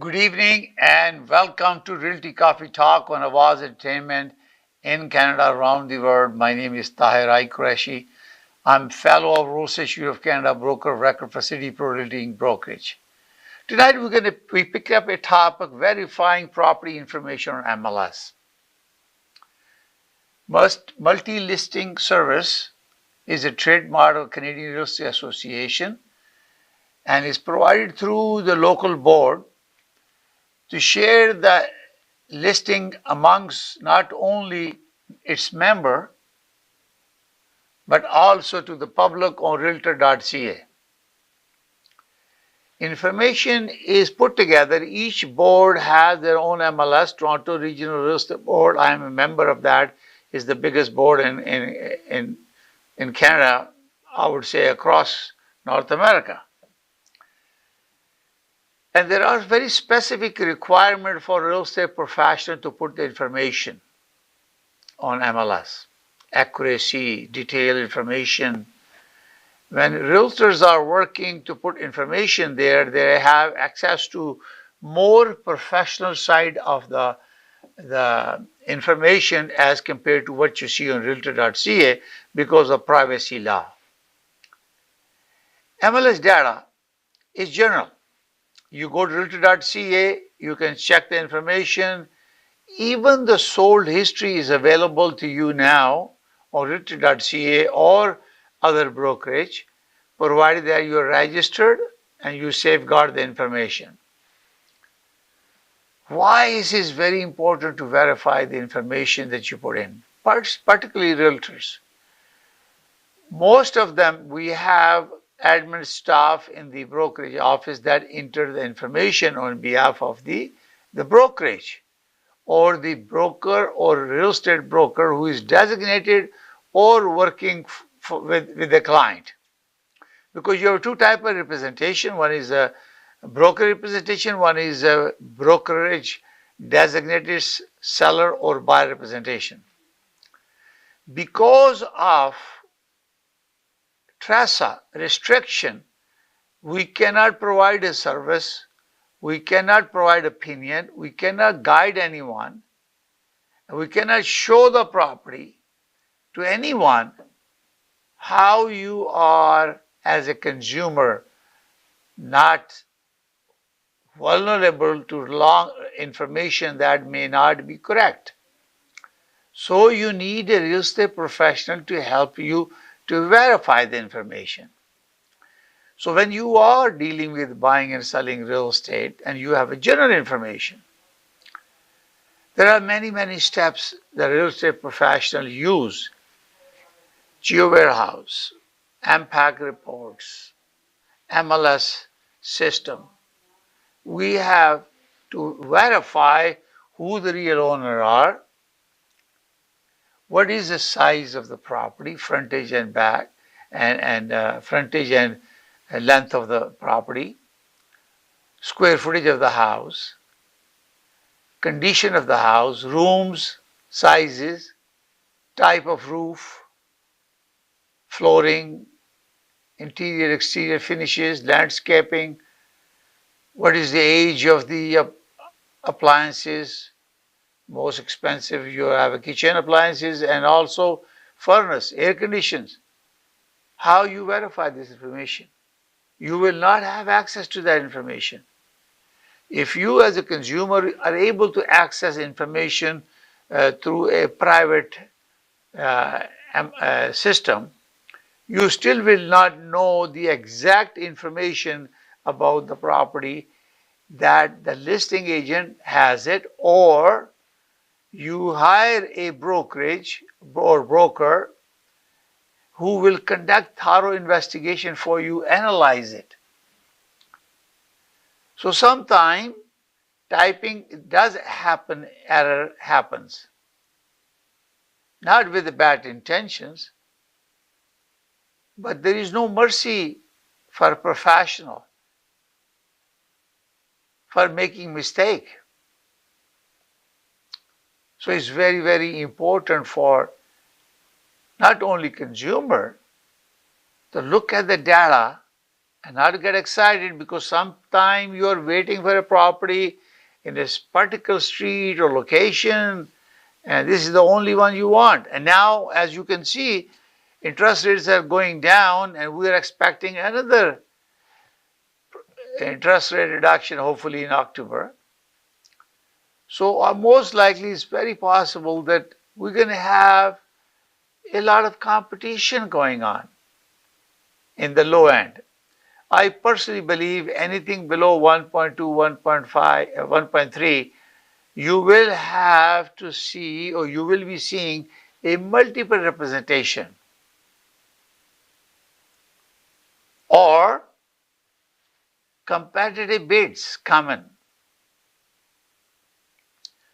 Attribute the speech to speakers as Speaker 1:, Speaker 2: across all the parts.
Speaker 1: Good evening and welcome to Realty Coffee Talk on Awaz Entertainment in Canada, around the world. My name is Tahir Qureshi. I'm fellow of Royal Institute of Canada, broker of record for City Pro Realty Brokerage. Tonight we pick up a topic: verifying property information on MLS. Multi-listing service is a trademark of Canadian Real Estate Association and is provided through the local board to share the listing amongst not only its member but also to the public on realtor.ca. Information is put together. Each board has their own MLS. Toronto Regional Real Estate Board, I am a member of that, is the biggest board in Canada, I would say across North America. And there are very specific requirements for real estate professional to put the information on MLS. Accuracy, detailed information. When realtors are working to put information there, they have access to more professional side of the information as compared to what you see on realtor.ca because of privacy law. MLS data is general. You go to realtor.ca, you can check the information. Even the sold history is available to you now on realtor.ca or other brokerage, provided that you are registered and you safeguard the information. Why is this very important to verify the information that you put in, particularly realtors? Most of them, we have admin staff in the brokerage office that enter the information on behalf of the brokerage, or the broker or real estate broker who is designated or working with the client. Because you have two types of representation. One is a broker representation, one is a brokerage designated seller or buyer representation. Because of TRASA restriction, we cannot provide a service, we cannot provide opinion, we cannot guide anyone, and we cannot show the property to anyone how you are as a consumer not vulnerable to wrong information that may not be correct. So you need a real estate professional to help you to verify the information. So when you are dealing with buying and selling real estate and you have a general information, there are many steps that real estate professionals use. Geo warehouse, MPAC reports, MLS system. We have to verify who the real owner are, what is the size of the property, frontage and back, and frontage and length of the property, square footage of the house, condition of the house, rooms, sizes, type of roof, flooring, interior, exterior finishes, landscaping, what is the age of the appliances, most expensive, you have a kitchen appliances, and also furnace, air conditions. How you verify this information? You will not have access to that information. If you as a consumer are able to access information through a private system, you still will not know the exact information about the property that the listing agent has it, or you hire a brokerage or broker who will conduct thorough investigation for you, analyze it. So sometimes typing does happen, error happens. Not with the bad intentions, but there is no mercy for a professional for making mistake. So it's very important for not only consumer to look at the data and not get excited because sometime you are waiting for a property in this particular street or location, and this is the only one you want. And now, as you can see, interest rates are going down, and we are expecting another interest rate reduction, hopefully in October. So, most likely, it's very possible that we're going to have a lot of competition going on in the low end. I personally believe anything below 1.2, 1.5, 1.3, you will have to see, or you will be seeing, a multiple representation or competitive bids coming.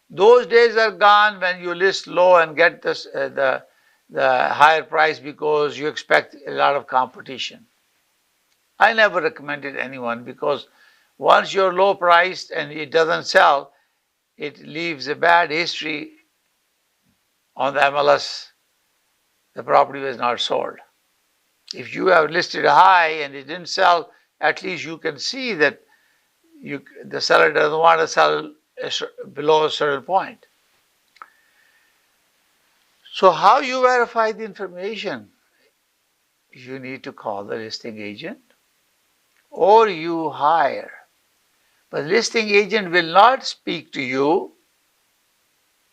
Speaker 1: Those days are gone when you list low and get this, the higher price because you expect a lot of competition. I never recommended anyone because once you're low priced and it doesn't sell, it leaves a bad history on the MLS. The property was not sold. If you have listed high and it didn't sell, at least you can see that the seller doesn't want to sell below a certain point. So how you verify the information? You need to call the listing agent or you hire. But the listing agent will not speak to you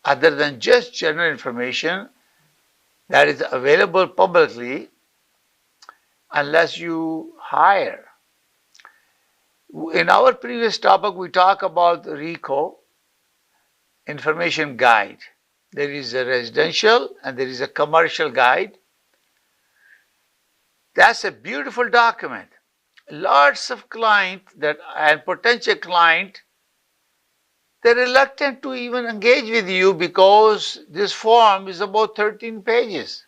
Speaker 1: other than just general information that is available publicly unless you hire. In our previous topic, we talk about the RICO information guide. There is a residential and there is a commercial guide. That's a beautiful document. Lots of clients and potential client, they're reluctant to even engage with you because this form is about 13 pages.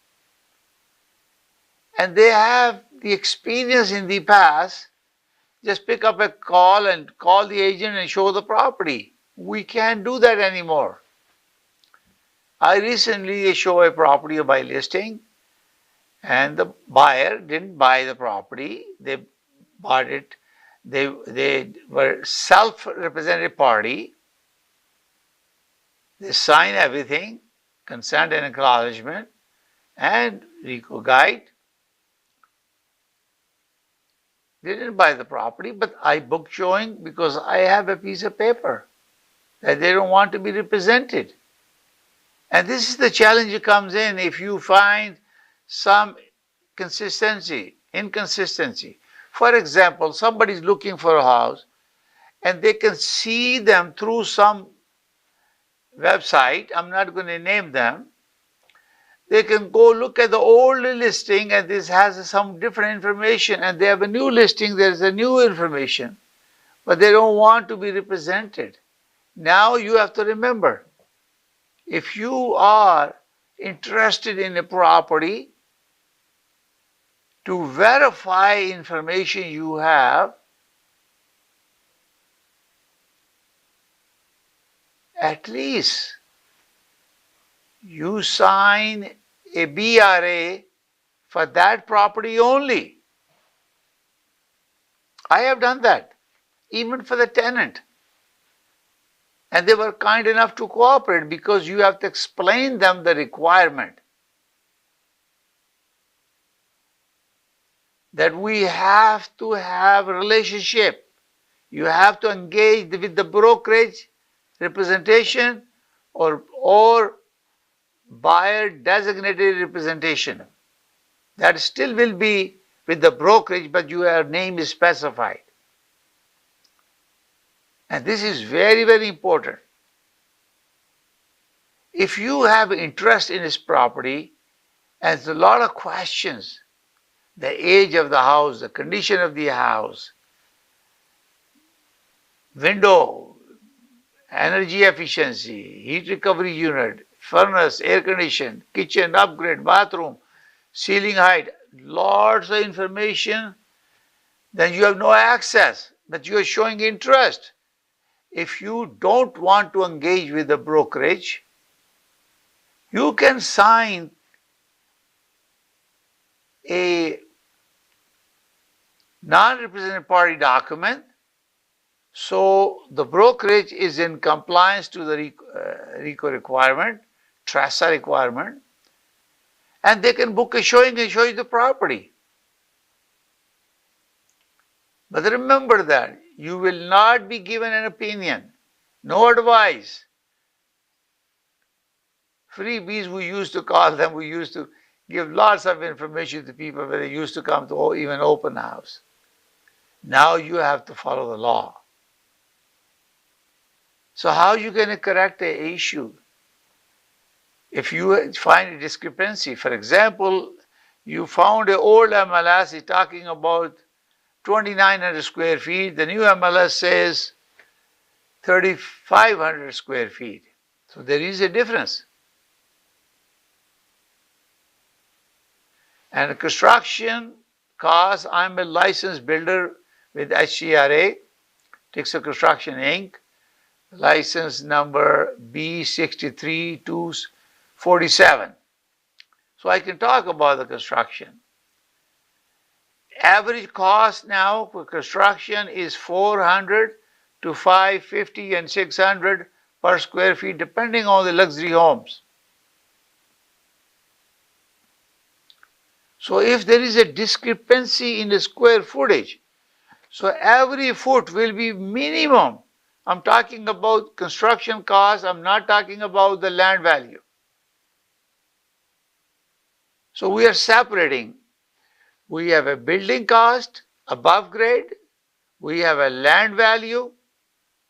Speaker 1: And they have the experience in the past, just pick up a call and call the agent and show the property. We can't do that anymore. I recently showed a property by listing, and the buyer didn't buy the property. They bought it. They were self-represented party. They signed everything, consent and acknowledgement, and RICO guide. They didn't buy the property, but I booked showing because I have a piece of paper that they don't want to be represented. And this is the challenge that comes in if you find some inconsistency. For example, somebody's looking for a house and they can see them through some website. I'm not going to name them. They can go look at the old listing and this has some different information, and they have a new listing, there's a new information, but they don't want to be represented. Now you have to remember, if you are interested in a property, to verify information you have, at least you sign a BRA for that property only. I have done that, even for the tenant. And they were kind enough to cooperate because you have to explain them the requirement that we have to have a relationship. You have to engage with the brokerage representation or buyer designated representation. That still will be with the brokerage, but your name is specified. And this is very, very important. If you have interest in this property, and there's a lot of questions, the age of the house, the condition of the house, window, energy efficiency, heat recovery unit, furnace, air condition, kitchen upgrade, bathroom, ceiling height, lots of information, then you have no access, but you are showing interest. If you don't want to engage with the brokerage, you can sign a non-represented party document. So the brokerage is in compliance to the RICO requirement, TRASA requirement, and they can book a showing and show you the property. But remember that you will not be given an opinion, no advice. Freebies, we used to call them, we used to give lots of information to people when they used to come to even open house. Now you have to follow the law. So how are you going to correct the issue? If you find a discrepancy, for example, you found an old MLS talking about 2,900 square feet, the new MLS says 3,500 square feet. So there is a difference. And construction costs, I'm a licensed builder with HCRA, Texas Construction Inc., license number B63247. So I can talk about the construction. Average cost now for construction is 400 to 550 and 600 per square feet, depending on the luxury homes. So if there is a discrepancy in the square footage, so every foot will be minimum. I'm talking about construction costs, I'm not talking about the land value. So we are separating. We have a building cost above grade, we have a land value,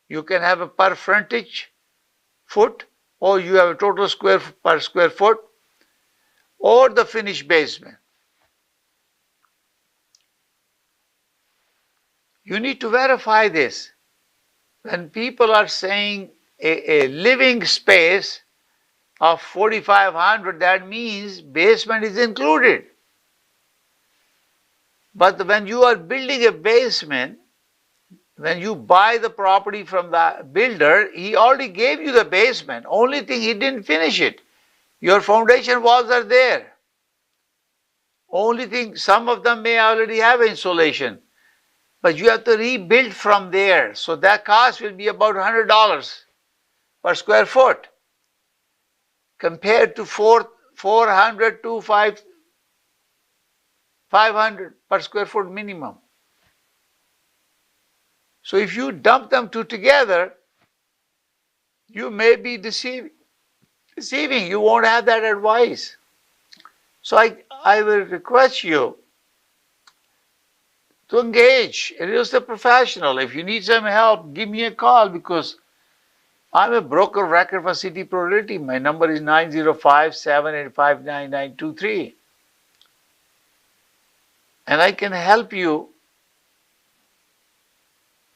Speaker 1: you can have a per frontage foot, or you have a total per square foot, or the finished basement. You need to verify this. When people are saying a living space of 4,500, that means basement is included. But when you are building a basement, when you buy the property from the builder, he already gave you the basement. Only thing, he didn't finish it. Your foundation walls are there. Only thing, some of them may already have insulation, but you have to rebuild from there. So that cost will be about $100 per square foot compared to 400 to 500 per square foot minimum. So if you dump them two together, you may be deceiving. You won't have that advice. So I will request you to engage a real estate professional. If you need some help, give me a call, because I'm a broker record for City Pro Realty. My number is 905-785-9923. And I can help you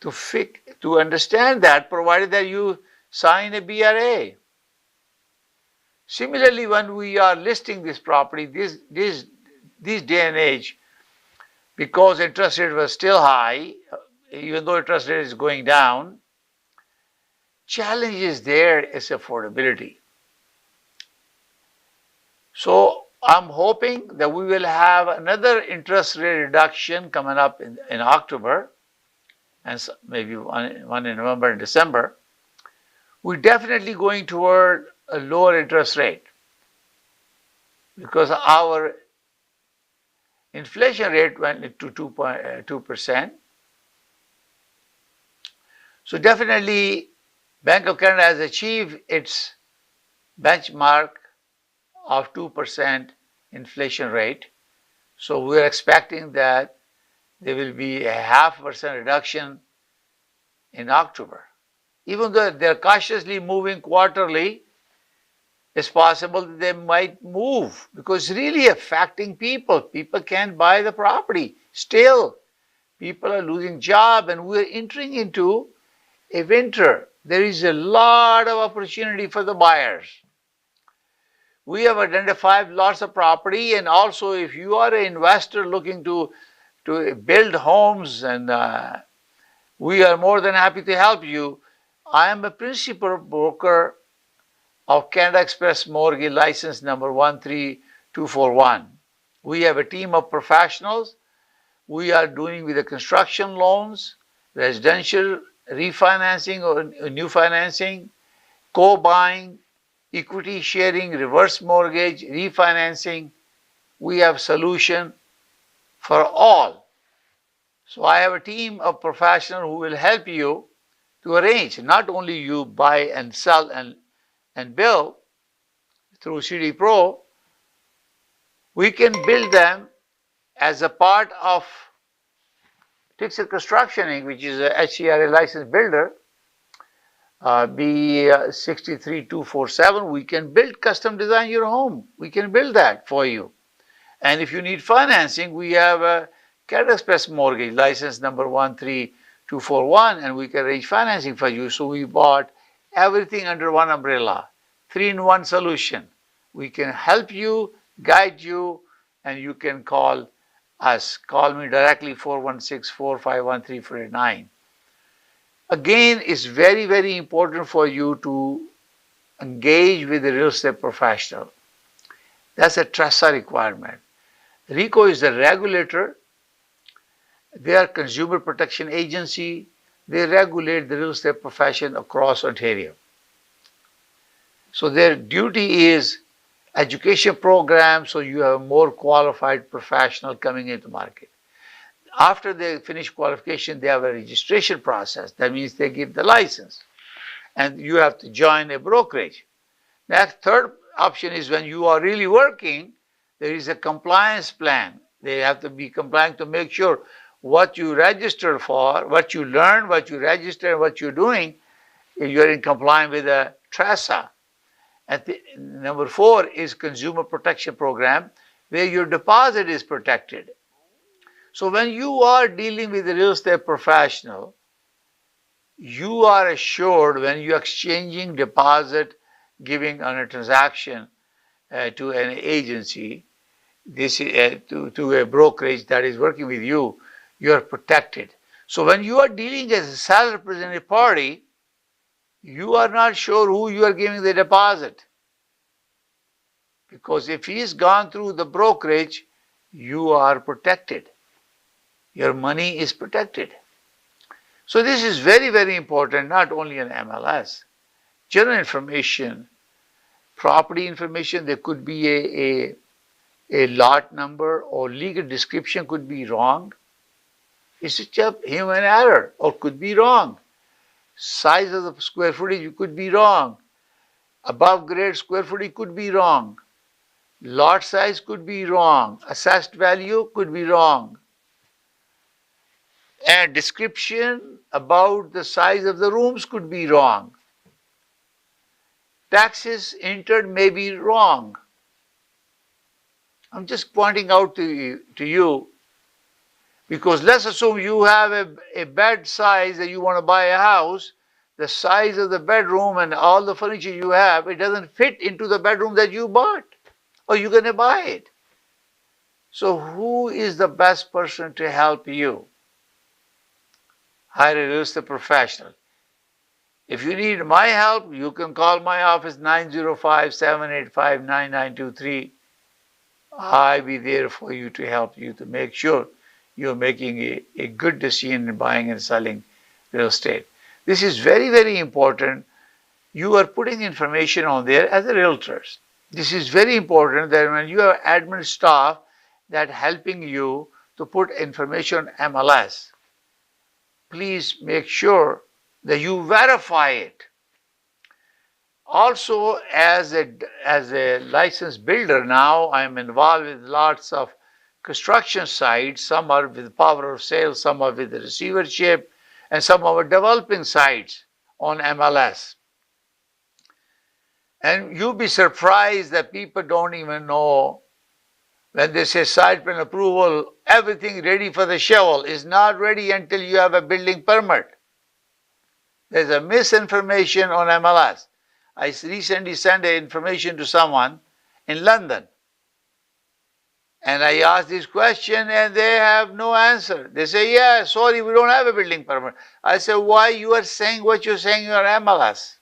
Speaker 1: to understand that, provided that you sign a BRA. Similarly, when we are listing this property, this day and age, because interest rate was still high, even though interest rate is going down, challenge is there is affordability. So I'm hoping that we will have another interest rate reduction coming up in October, and maybe one in November and December. We're definitely going toward a lower interest rate, because our inflation rate went to 2%. So definitely Bank of Canada has achieved its benchmark of 2% inflation rate. So we're expecting that there will be a 0.5% reduction in October. Even though they're cautiously moving quarterly, it's possible that they might move, because it's really affecting people. People can't buy the property. Still, people are losing jobs, and we're entering into a winter. There is a lot of opportunity for the buyers. We have identified lots of property, and also if you are an investor looking to build homes, and we are more than happy to help you. I am a principal broker of Canada Express Mortgage license number 13241. We have a team of professionals We are doing with the construction loans, residential refinancing or new financing, co-buying, equity sharing, reverse mortgage, refinancing. We have solution for all. So I have a team of professionals who will help you to arrange. Not only you buy and sell and build through CD Pro, we can build them as a part of Fixed Construction Inc., which is a HCRA licensed builder, B63247. We can build custom design your home. We can build that for you. And if you need financing, we have a Credit Express mortgage license number 13241, and we can arrange financing for you. So we bought everything under one umbrella, 3-in-1 solution. We can help you, guide you, and you can call us. Call me directly, 416-451-3489. Again, it's very, very important for you to engage with the real estate professional. That's a TRESA requirement. RICO is the regulator. They are consumer protection agency. They regulate the real estate profession across Ontario. So their duty is education program, so you have a more qualified professional coming into the market. After they finish qualification, they have a registration process. That means they give the license. And you have to join a brokerage. Next, third option is when you are really working, there is a compliance plan. They have to be compliant to make sure what you register for, what you learn, what you register, what you're doing, you're in compliance with the TRESA. And number 4 is consumer protection program, where your deposit is protected. So when you are dealing with a real estate professional, you are assured when you're exchanging deposit, giving on a transaction to an agency, this to a brokerage that is working with you, you are protected. So when you are dealing as a self-represented party, you are not sure who you are giving the deposit. Because if he's gone through the brokerage, you are protected. Your money is protected. So this is very, very important, not only in MLS. General information, property information, there could be a lot number or legal description could be wrong. It's just human error or could be wrong. Size of the square footage could be wrong. Above grade square footage could be wrong. Lot size could be wrong. Assessed value could be wrong. And description about the size of the rooms could be wrong. Taxes entered may be wrong. I'm just pointing out to you because let's assume you have a bed size that you want to buy a house. The size of the bedroom and all the furniture you have, it doesn't fit into the bedroom that you bought or you're going to buy it. So who is the best person to help you? Hire a real estate professional. If you need my help, you can call my office 905-785-9923. I'll be there for you to help you to make sure you're making a good decision in buying and selling real estate. This is very, very important. You are putting information on there as a realtor. This is very important that when you have admin staff that helping you to put information on MLS, please make sure that you verify it. Also, as a licensed builder now, I'm involved with lots of construction sites. Some are with power of sale, some are with the receivership, and some are developing sites on MLS. And you'll be surprised that people don't even know when they say site plan approval, everything ready for the shovel is not ready until you have a building permit. There's a misinformation on MLS. I recently sent information to someone in London. And I asked this question and they have no answer. They say, yeah, sorry, we don't have a building permit. I said, why you are saying what you're saying on MLS?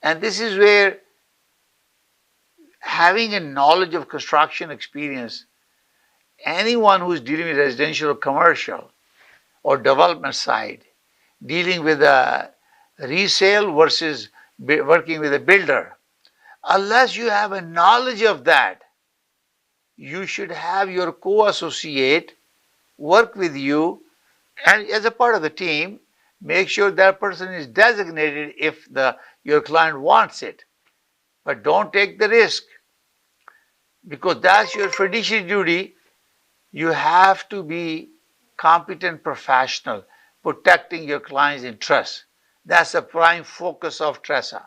Speaker 1: And this is where having a knowledge of construction experience anyone who is dealing with residential or commercial or development side, dealing with a resale versus working with a builder, unless you have a knowledge of that, you should have your co-associate work with you, and as a part of the team, make sure that person is designated if your client wants it. But don't take the risk, because that's your fiduciary duty. You have to be competent professional protecting your client's interests. That's the prime focus of TRESA.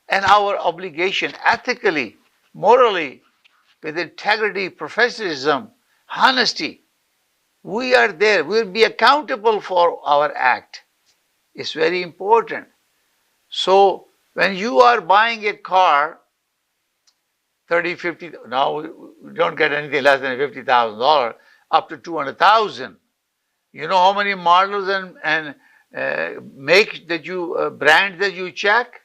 Speaker 1: And our obligation ethically, morally, with integrity, professionalism, honesty. We are there. We'll be accountable for our act. It's very important. So when you are buying a car, 30, 50, now we don't get anything less than $50,000, up to 200,000. You know how many models and make that you, brands that you check?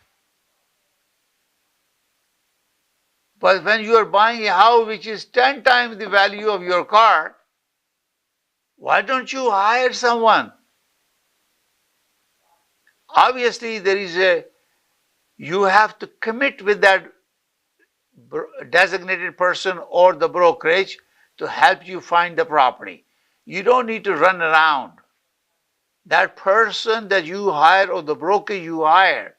Speaker 1: But when you are buying a house which is 10 times the value of your car, why don't you hire someone? Obviously, you have to commit with that designated person or the brokerage to help you find the property. You don't need to run around. That person that you hire or the broker you hire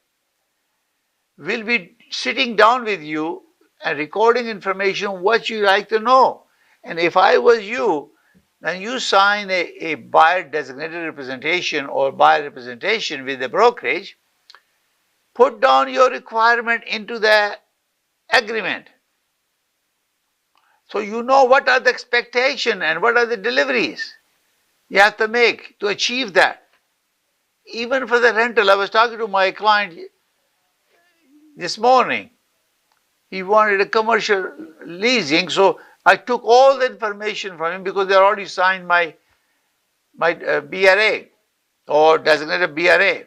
Speaker 1: will be sitting down with you and recording information what you like to know. And if I was you, then you sign a buyer designated representation or buyer representation with the brokerage, put down your requirement into the agreement. So you know what are the expectations and what are the deliveries you have to make to achieve that. Even for the rental, I was talking to my client this morning. He wanted a commercial leasing, so I took all the information from him because they already signed my BRA or designated BRA.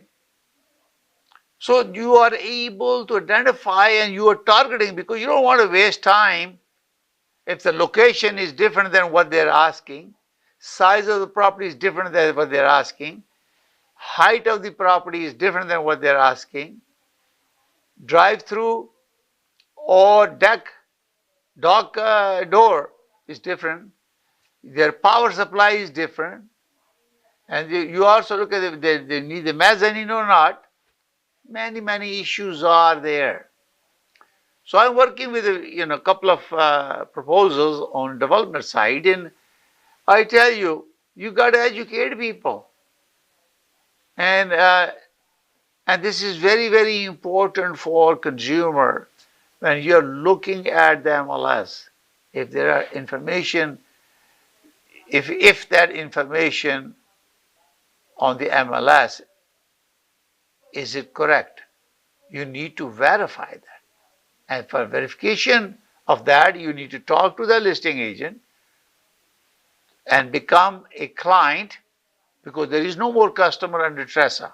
Speaker 1: So you are able to identify and you are targeting, because you don't want to waste time if the location is different than what they're asking, size of the property is different than what they're asking, height of the property is different than what they're asking, drive-through or dock door is different, their power supply is different, and you also look at if they need the mezzanine or not. Many issues are there. So I'm working with a couple of proposals on development side, and I tell you, you got to educate people, and this is very important for consumer when you're looking at the MLS. If there are information, if that information on the MLS, is it correct? You need to verify that. And for verification of that, you need to talk to the listing agent and become a client, because there is no more customer under TRESA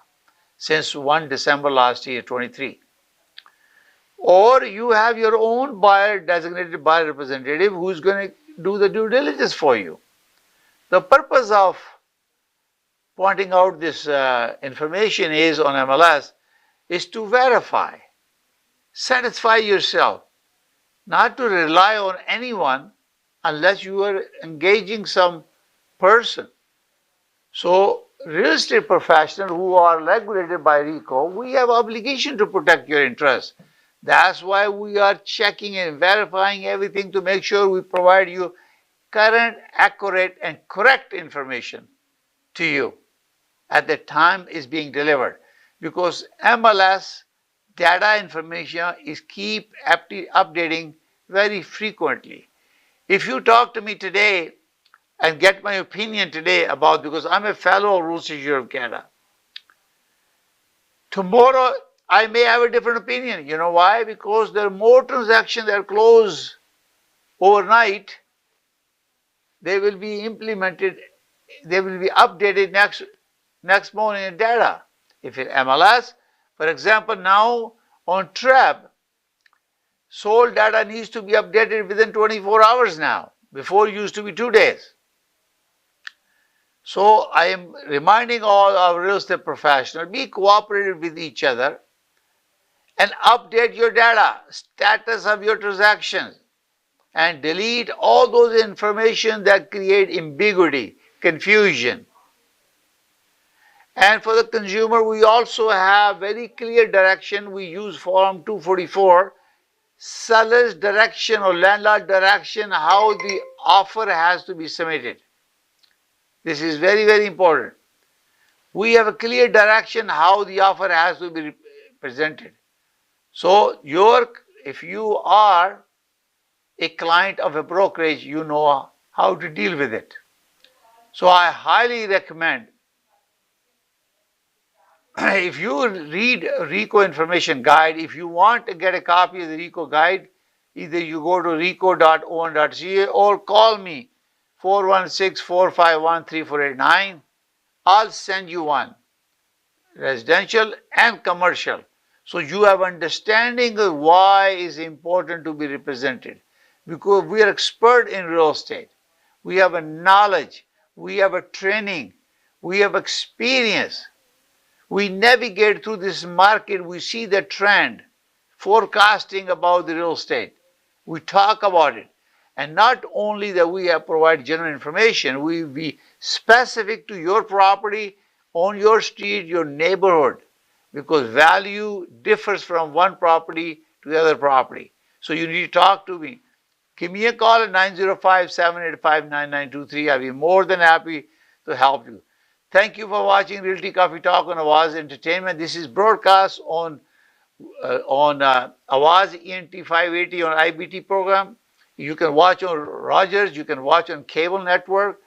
Speaker 1: since 1 December last year, 23. Or you have your own designated buyer representative who's going to do the due diligence for you. The purpose of pointing out this information is on MLS is to verify, satisfy yourself, not to rely on anyone unless you are engaging some person. So real estate professionals who are regulated by RICO, we have obligation to protect your interests. That's why we are checking and verifying everything to make sure we provide you current, accurate, and correct information to you at the time is being delivered. Because MLS data information is keep updating very frequently. If you talk to me today and get my opinion today about, because I'm a fellow of Rules Institute of Canada, tomorrow I may have a different opinion. You know why? Because there are more transactions that are closed overnight. They will be implemented, they will be updated next morning in data. If in MLS, for example, now on TREB, sold data needs to be updated within 24 hours now, Before it used to be 2 days. So I am reminding all our real estate professionals, be cooperative with each other and update your data, status of your transactions, and delete all those information that create ambiguity, confusion. And for the consumer, we also have very clear direction. We use Form 244, seller's direction or landlord direction, how the offer has to be submitted. This is very, very important. We have a clear direction how the offer has to be presented. So if you are a client of a brokerage, you know how to deal with it. So I highly recommend, if you read RICO information guide, if you want to get a copy of the RICO guide, either you go to rico.on.ca or call me 416-451-3489. I'll send you one, residential and commercial. So you have understanding of why it's important to be represented. Because we are expert in real estate. We have a knowledge. We have a training. We have experience. We navigate through this market. We see the trend, forecasting about the real estate. We talk about it. And not only that we have provide general information, we be specific to your property, on your street, your neighborhood, because value differs from one property to the other property. So you need to talk to me. Give me a call at 905-785-9923. I'll be more than happy to help you. Thank you for watching Realty Coffee Talk on Awaz Entertainment. This is broadcast on Awaz Ent 580 on IBT program. You can watch on Rogers, you can watch on cable network,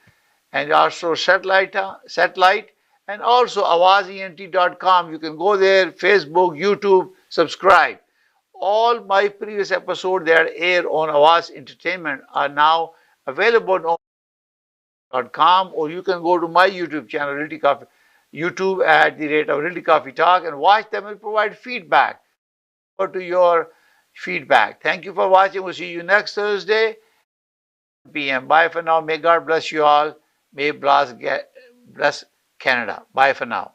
Speaker 1: and also satellite, and also awazent.com. You can go there, Facebook, YouTube, subscribe. All my previous episodes that air on Awaz Entertainment are now available on .com, or you can go to my YouTube channel, Realty Coffee, YouTube at the rate of Realty Coffee Talk, and watch them and provide feedback or to your feedback. Thank you for watching. We'll see you next Thursday, p.m. Bye for now. May God bless you all. May bless Canada. Bye for now.